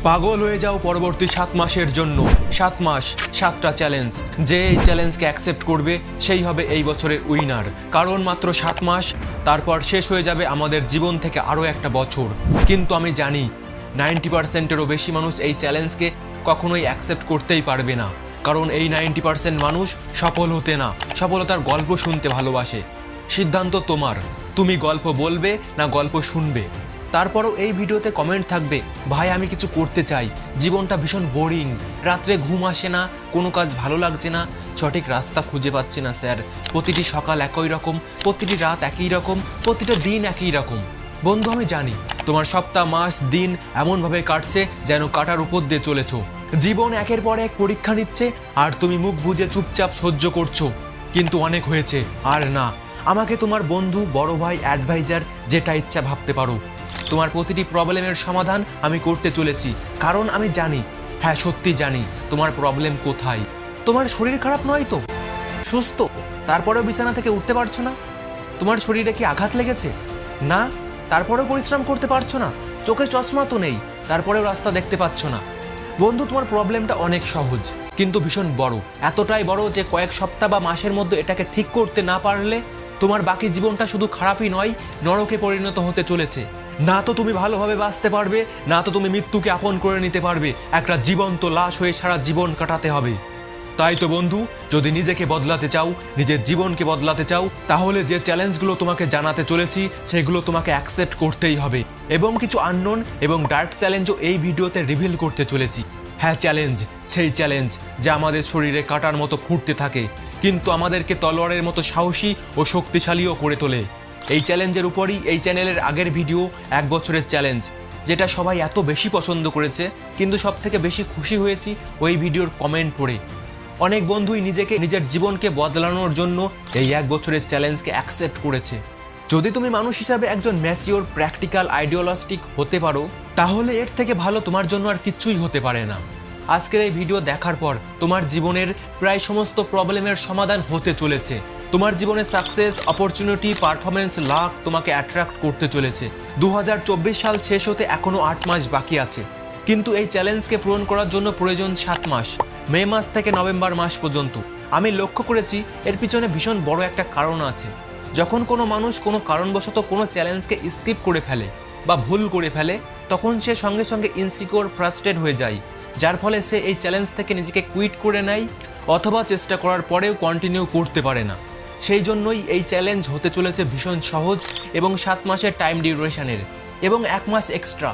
পাগল হয়ে যাও পরবর্তী 7 মাসের জন্য। 7 মাস 7টা চ্যালেঞ্জ। যে এই চ্যালেঞ্জকে অ্যাকসেপ্ট করবে সেই হবে এই বছরের উইনার। কারণ মাত্র 7 মাস, তারপর শেষ হয়ে যাবে আমাদের জীবন থেকে আরও একটা বছর। কিন্তু আমি জানি 90%-এরও বেশি মানুষ এই চ্যালেঞ্জকে কখনোই অ্যাকসেপ্ট করতেই পারবে না। কারণ এই 90% মানুষ সফল হতে না, সফলতার গল্প শুনতে ভালোবাসে। সিদ্ধান্ত তোমার, তুমি গল্প বলবে না গল্প শুনবে। তারপরও এই ভিডিওতে কমেন্ট থাকবে, ভাই আমি কিছু করতে চাই, জীবনটা ভীষণ বোরিং, রাত্রে ঘুম আসে না, কোনো কাজ ভালো লাগছে না, সঠিক রাস্তা খুঁজে পাচ্ছি না স্যার, প্রতিটি সকাল একই রকম, প্রতিটি রাত একই রকম, প্রতিটা দিন একই রকম। বন্ধু আমি জানি তোমার সপ্তাহ মাস দিন এমনভাবে কাটছে যেন কাটার উপর দিয়ে চলেছ। জীবন একের পর এক পরীক্ষা নিচ্ছে আর তুমি মুখ বুজে চুপচাপ সহ্য করছো। কিন্তু অনেক হয়েছে, আর না। আমাকে তোমার বন্ধু, বড় ভাই, অ্যাডভাইজার যেটা ইচ্ছা ভাবতে পারো। তোমার প্রতিটি প্রবলেমের সমাধান আমি করতে চলেছি। কারণ আমি জানি, হ্যাঁ সত্যি জানি তোমার প্রবলেম কোথায়। তোমার শরীর খারাপ নয় তো? সুস্থ, তারপরেও বিছানা থেকে উঠতে পারছো না? তোমার শরীরে কি আঘাত লেগেছে? না, তারপরেও পরিশ্রম করতে পারছো না? চোখে চশমা তো নেই, তারপরেও রাস্তা দেখতে পাচ্ছ না? বন্ধু তোমার প্রবলেমটা অনেক সহজ কিন্তু ভীষণ বড়, এতটাই বড় যে কয়েক সপ্তাহ বা মাসের মধ্যে এটাকে ঠিক করতে না পারলে তোমার বাকি জীবনটা শুধু খারাপই নয়, নরকে পরিণত হতে চলেছে। না তো তুমি ভালোভাবে বাঁচতে পারবে, না তো তুমি মৃত্যুকে আপন করে নিতে পারবে। একটা জীবন্ত লাশ হয়ে সারা জীবন কাটাতে হবে। তাই তো বন্ধু, যদি নিজেকে বদলাতে চাও, নিজের জীবনকে বদলাতে চাও, তাহলে যে চ্যালেঞ্জগুলো তোমাকে জানাতে চলেছি সেগুলো তোমাকে অ্যাকসেপ্ট করতেই হবে। এবং কিছু আননোন এবং ডার্ক চ্যালেঞ্জও এই ভিডিওতে রিভিল করতে চলেছি। হ্যাঁ চ্যালেঞ্জ, সেই চ্যালেঞ্জ যা আমাদের শরীরে কাটার মতো ফুটতে থাকে কিন্তু আমাদেরকে তলোয়ারের মতো সাহসী ও শক্তিশালীও করে তোলে। এই চ্যালেঞ্জের উপরই এই চ্যানেলের আগের ভিডিও 1 বছরের চ্যালেঞ্জ, যেটা সবাই এত বেশি পছন্দ করেছে। কিন্তু সবথেকে বেশি খুশি হয়েছি ওই ভিডিওর কমেন্ট পড়ে। অনেক বন্ধুই নিজের জীবনকে বদলানোর জন্য এই 1 বছরের চ্যালেঞ্জকে অ্যাকসেপ্ট করেছে। যদি তুমি মানুষ হিসাবে একজন ম্যাচিওর, প্র্যাকটিক্যাল, আইডিওলজিস্টিক হতে পারো, তাহলে এর থেকে ভালো তোমার জন্য আর কিচ্ছুই হতে পারে না। আজকের এই ভিডিও দেখার পর তোমার জীবনের প্রায় সমস্ত প্রবলেমের সমাধান হতে চলেছে। তোমার জীবনে সাকসেস, অপরচুনিটি, পারফরমেন্স, লাক তোমাকে অ্যাট্রাক্ট করতে চলেছে। 2024 সাল শেষ হতে এখনো 8 মাস বাকি আছে, কিন্তু এই চ্যালেঞ্জকে পূরণ করার জন্য প্রয়োজন 7 মাস, মে মাস থেকে নভেম্বর মাস পর্যন্ত। আমি লক্ষ্য করেছি এর পিছনে ভীষণ বড় একটা কারণ আছে। যখন কোনো মানুষ কোনো কারণবশত কোনো চ্যালেঞ্জকে স্কিপ করে ফেলে বা ভুল করে ফেলে, তখন সে সঙ্গে সঙ্গে ইনসিকিউর, ফ্রাস্ট্রেট হয়ে যায়, যার ফলে সে এই চ্যালেঞ্জ থেকে নিজেকে কুইট করে নেয় অথবা চেষ্টা করার পরেও কন্টিনিউ করতে পারে না। সেই জন্যই এই চ্যালেঞ্জ হতে চলেছে ভীষণ সহজ এবং 7 মাসের টাইম ডিউরেশনের এবং 1 মাস এক্সট্রা।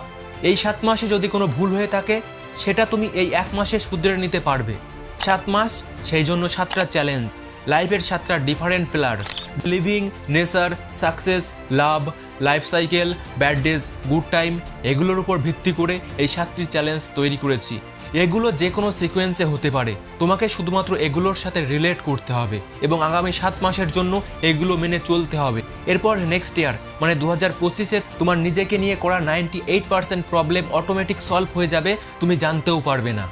এই 7 মাসে যদি কোনো ভুল হয়ে থাকে সেটা তুমি এই 1 মাসে শুধরে নিতে পারবে। 7 মাস, সেই জন্য 7টা চ্যালেঞ্জ, লাইফের 7টা different pillar, living, nature, success, love, life cycle, bad days, good time, এগুলোর উপর ভিত্তি করে এই 7টি চ্যালেঞ্জ তৈরি করেছি। এগুলো যে কোনো সিকোয়েন্সে হতে পারে, তোমাকে শুধুমাত্র এগুলোর সাথে রিলেট করতে হবে এবং আগামী 7 মাসের জন্য এগুলো মেনে চলতে হবে। এরপর নেক্সট ইয়ার মানে 2025-এ তোমার নিজেকে নিয়ে করা 98% প্রবলেম অটোমেটিক সলভ হয়ে যাবে, তুমি জানতেও পারবে না।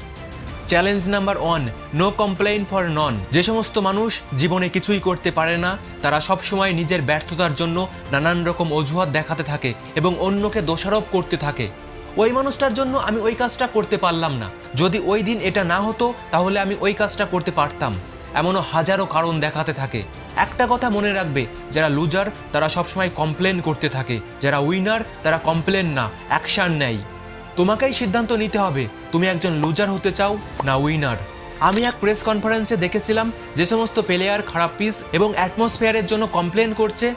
Challenge number 1, no complain for none. যে সমস্ত মানুষ জীবনে কিছুই করতে পারে না, তারা সবসময় নিজের ব্যর্থতার জন্য নানান রকম অজুহাত দেখাতে থাকে এবং অন্যকে দোষারোপ করতে থাকে। ওই মানুষটার জন্য আমি ওই কাজটা করতে পারলাম না, যদি ওই দিন এটা না হতো তাহলে আমি ওই কাজটা করতে পারতাম, এমনও হাজারো কারণ দেখাতে থাকে। একটা কথা মনে রাখবে, যারা লুজার তারা সবসময় কমপ্লেন করতে থাকে, যারা উইনার তারা কমপ্লেন না, অ্যাকশন নেয়। তোমাকেই সিদ্ধান্ত নিতে হবে, তুমি একজন লুজার হতে চাও না উইনার। আমি এক প্রেস কনফারেন্সে দেখেছিলাম যে সমস্ত প্লেয়ার খারাপ পিচ এবং অ্যাটমসফিয়ারের জন্য কমপ্লেন করছে,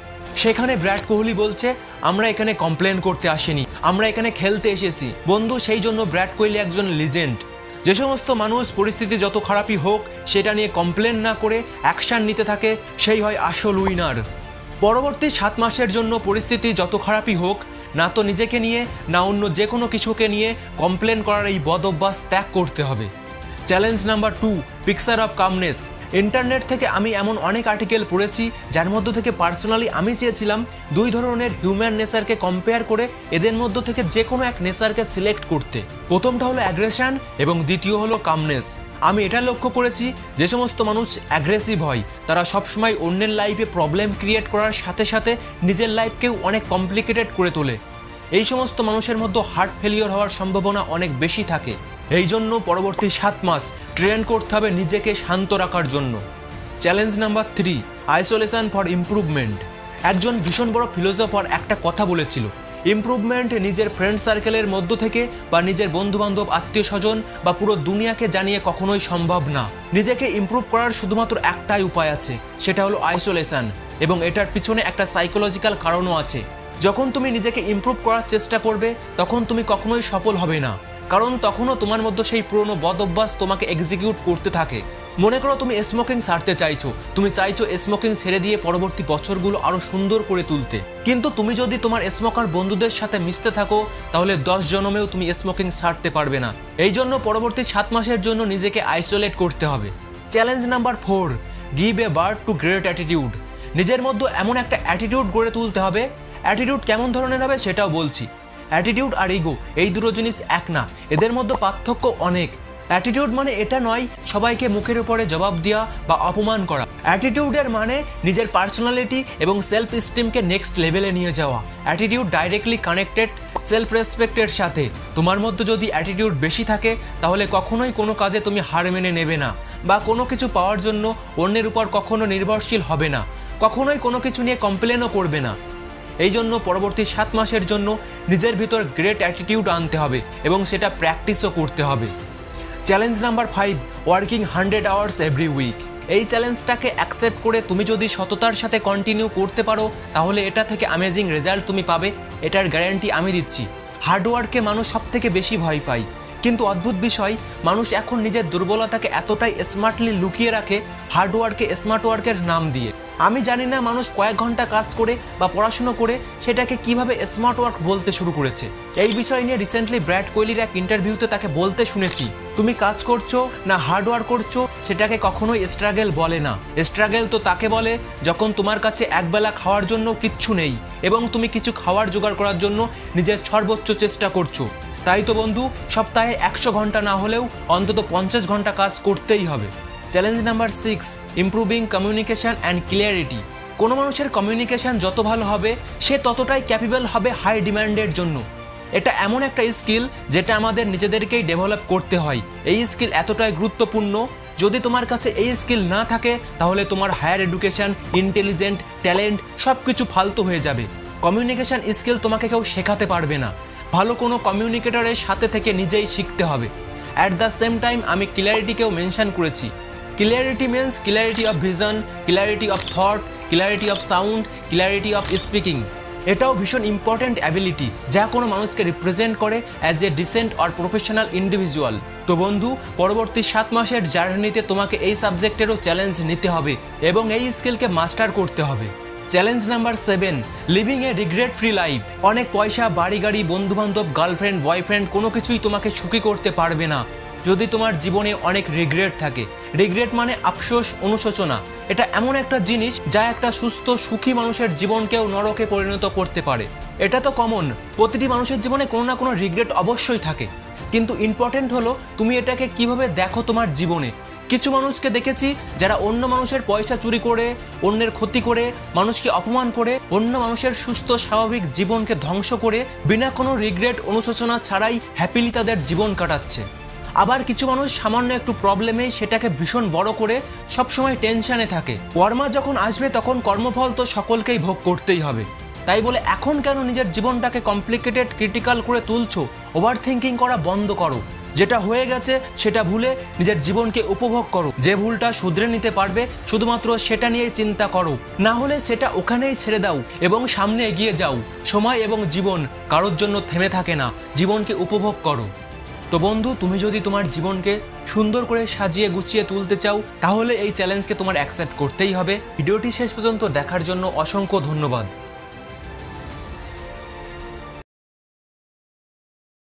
সেখানে বিরাট কোহলি বলছে আমরা এখানে কমপ্লেন করতে আসিনি, আমরা এখানে খেলতে এসেছি। বন্ধু, সেই জন্য বিরাট কোহলি একজন লিজেন্ড। যে সমস্ত মানুষ পরিস্থিতি যত খারাপই হোক সেটা নিয়ে কমপ্লেন না করে অ্যাকশন নিতে থাকে, সেই হয় আসল উইনার। পরবর্তী 7 মাসের জন্য পরিস্থিতি যত খারাপই হোক, না তো নিজেকে নিয়ে না অন্য যে কোনো কিছুকে নিয়ে কমপ্লেন করার এই বদ অভ্যাস ত্যাগ করতে হবে। Challenge number 2, picture of calmness. Internet থেকে আমি এমন অনেক আর্টিকেল পড়েছি যার মধ্য থেকে পার্সোনালি আমি চেয়েছিলাম 2 ধরনের হিউম্যান নেচারকে কম্পেয়ার করে এদের মধ্য থেকে যে কোনো এক নেচারকে সিলেক্ট করতে। প্রথমটা হলো অ্যাগ্রেশন এবং দ্বিতীয় হলো কামনেস। আমি এটা লক্ষ্য করেছি যে সমস্ত মানুষ অ্যাগ্রেসিভ হয় তারা সবসময় অন্যের লাইফে প্রবলেম ক্রিয়েট করার সাথে সাথে নিজের লাইফকেও অনেক কমপ্লিকেটেড করে তোলে। এই সমস্ত মানুষের মধ্যে হার্ট ফেলিওর হওয়ার সম্ভাবনা অনেক বেশি থাকে। এই জন্য পরবর্তী 7 মাস ট্রেন করতে হবে নিজেকে শান্ত রাখার জন্য। Challenge number 3, isolation for improvement. একজন ভীষণ বড় ফিলোসফার একটা কথা বলেছিল, ইমপ্রুভমেন্ট নিজের ফ্রেন্ড সার্কেলের মধ্য থেকে বা নিজের বন্ধুবান্ধব, আত্মীয় স্বজন বা পুরো দুনিয়াকে জানিয়ে কখনোই সম্ভব না। নিজেকে ইমপ্রুভ করার শুধুমাত্র একটাই উপায় আছে, সেটা হলো আইসোলেশন, এবং এটার পিছনে একটা সাইকোলজিক্যাল কারণও আছে। যখন তুমি নিজেকে ইমপ্রুভ করার চেষ্টা করবে তখন তুমি কখনোই সফল হবে না, কারণ তখনও তোমার মধ্যে সেই পুরনো বদ অভ্যাস তোমাকে এক্সিকিউট করতে থাকে। মনে করো তুমি স্মোকিং ছাড়তে চাইছো, তুমি চাইছো স্মোকিং ছেড়ে দিয়ে পরবর্তী বছরগুলো আরো সুন্দর করে তুলতে, কিন্তু তুমি যদি তোমার স্মোকার বন্ধুদের সাথে মিশতে থাকো তাহলে 10 জন্মেও তুমি স্মোকিং ছাড়তে পারবে না। এই জন্য পরবর্তী 7 মাসের জন্য নিজেকে আইসোলেট করতে হবে। Challenge number 4, give a birth two great attitude. নিজের মধ্যে এমন একটা অ্যাটিটিউড গড়ে তুলতে হবে। অ্যাটিটিউড কেমন ধরনের হবে সেটাও বলছি। অ্যাটিটিউড আর ইগো এই দুটো জিনিস এক না, এদের মধ্যে পার্থক্য অনেক। অ্যাটিটিউড মানে এটা নয় সবাইকে মুখের উপরে জবাব দেওয়া বা অপমান করা। অ্যাটিটিউডের মানে নিজের পার্সোনালিটি এবং সেলফ স্টিমকে নেক্সট লেভেলে নিয়ে যাওয়া। অ্যাটিটিউড ডাইরেক্টলি কানেক্টেড সেলফ রেসপেক্টের সাথে। তোমার মধ্যে যদি অ্যাটিটিউড বেশি থাকে তাহলে কখনোই কোনো কাজে তুমি হার মেনে নেবে না, বা কোনো কিছু পাওয়ার জন্য অন্যের উপর কখনো নির্ভরশীল হবে না, কখনোই কোনো কিছু নিয়ে কমপ্লেনও করবে না। এই জন্য পরবর্তী 7 মাসের জন্য নিজের ভিতর গ্রেট অ্যাটিটিউড আনতে হবে এবং সেটা প্র্যাকটিসও করতে হবে। Challenge number 5, working 100 hours every week. এই চ্যালেঞ্জটাকে অ্যাকসেপ্ট করে তুমি যদি সততার সাথে কন্টিনিউ করতে পারো তাহলে এটা থেকে অ্যামেজিং রেজাল্ট তুমি পাবে, এটার গ্যারান্টি আমি দিচ্ছি। হার্ডওয়ার্ককে মানুষ সব থেকে বেশি ভয় পায়, কিন্তু অদ্ভুত বিষয়, মানুষ এখন নিজের দুর্বলতাকে এতটাই স্মার্টলি লুকিয়ে রাখে হার্ডওয়ার্কে স্মার্ট ওয়ার্কের নাম দিয়ে। আমি জানি না মানুষ কয়েক ঘন্টা কাজ করে বা পড়াশুনো করে সেটাকে কিভাবে স্মার্ট ওয়ার্ক বলতে শুরু করেছে। এই বিষয় নিয়ে রিসেন্টলি ব্র্যাড কোহলির এক ইন্টারভিউতে তাকে বলতে শুনেছি, তুমি কাজ করছো না হার্ডওয়ার্ক করছো সেটাকে কখনোই স্ট্রাগল বলে না। স্ট্রাগল তো তাকে বলে যখন তোমার কাছে একবেলা খাওয়ার জন্য কিচ্ছু নেই এবং তুমি কিছু খাওয়ার জোগাড় করার জন্য নিজের সর্বোচ্চ চেষ্টা করছো। তাই তো বন্ধু, সপ্তাহে 100 ঘন্টা না হলেও অন্তত 50 ঘন্টা কাজ করতেই হবে। Challenge number 6, improving communication and clarity. কোনো মানুষের কমিউনিকেশন যত ভালো হবে সে ততটাই ক্যাপেবল হবে হাই ডিমান্ডের জন্য। এটা এমন একটা স্কিল যেটা আমাদের নিজেদেরকেই ডেভেলপ করতে হয়। এই স্কিল এতটাই গুরুত্বপূর্ণ, যদি তোমার কাছে এই স্কিল না থাকে তাহলে তোমার হায়ার এডুকেশন, ইন্টেলিজেন্ট, ট্যালেন্ট সব কিছু ফালতু হয়ে যাবে। কমিউনিকেশন স্কিল তোমাকে কেউ শেখাতে পারবে না, ভালো কোনো কমিউনিকেটরের সাথে থেকে নিজেই শিখতে হবে। অ্যাট দ্য সেম টাইম আমি ক্লিয়ারিটিকেও মেনশন করেছি। Clarity means clarity of vision, clarity of thought, clarity of sound, clarity of speaking. এটাও ভীষণ ইম্পর্ট্যান্ট অ্যাবিলিটি যা কোনো মানুষকে রিপ্রেজেন্ট করে as a dissent or professional individual. তো বন্ধু, পরবর্তী 7 মাসের জার্নিতে তোমাকে এই সাবজেক্টেরও চ্যালেঞ্জ নিতে হবে এবং এই স্কিলকে মাস্টার করতে হবে। চ্যালেঞ্জ নাম্বার 7, লিভিং এ রিগ্রেট ফ্রি লাইফ। অনেক পয়সা, বাড়ি গাড়ি, বন্ধুবান্ধব, গার্লফ্রেন্ড, বয়ফ্রেন্ড কোনো কিছুই তোমাকে সুখী করতে পারবে না যদি তোমার জীবনে অনেক রিগ্রেট থাকে। রিগ্রেট মানে আফসোস, অনুশোচনা। এটা এমন একটা জিনিস যা একটা সুস্থ সুখী মানুষের জীবনকেও নরকে পরিণত করতে পারে। এটা তো কমন, প্রতিটি মানুষের জীবনে কোনো না কোনো রিগ্রেট অবশ্যই থাকে, কিন্তু ইম্পর্টেন্ট হলো তুমি এটাকে কিভাবে দেখো তোমার জীবনে। কিছু মানুষকে দেখেছি যারা অন্য মানুষের পয়সা চুরি করে, অন্যের ক্ষতি করে, মানুষকে অপমান করে, অন্য মানুষের সুস্থ স্বাভাবিক জীবনকে ধ্বংস করে বিনা কোনো রিগ্রেট, অনুশোচনা ছাড়াই হ্যাপিলি তাদের জীবন কাটাচ্ছে। আবার কিছু মানুষ সামান্য একটু প্রবলেমে সেটাকে ভীষণ বড় করে সবসময় টেনশনে থাকে। কর্মা যখন আসবে তখন কর্মফল তো সকলকেই ভোগ করতেই হবে। তাই বলে এখন কেন নিজের জীবনটাকে কমপ্লিকেটেড, ক্রিটিক্যাল করে তুলছো? ওভার থিঙ্কিং করা বন্ধ করো। যেটা হয়ে গেছে সেটা ভুলে নিজের জীবনকে উপভোগ করো। যে ভুলটা শুধরে নিতে পারবে শুধুমাত্র সেটা নিয়েই চিন্তা করো, না হলে সেটা ওখানেই ছেড়ে দাও এবং সামনে এগিয়ে যাও। সময় এবং জীবন কারোর জন্য থেমে থাকে না, জীবনকে উপভোগ করো। তো বন্ধু, তুমি যদি তোমার জীবনকে সুন্দর করে সাজিয়ে গুছিয়ে তুলতে চাও তাহলে এই চ্যালেঞ্জকে তোমার অ্যাকসেপ্ট করতেই হবে। ভিডিওটি শেষ পর্যন্ত দেখার জন্য অসংখ্য ধন্যবাদ।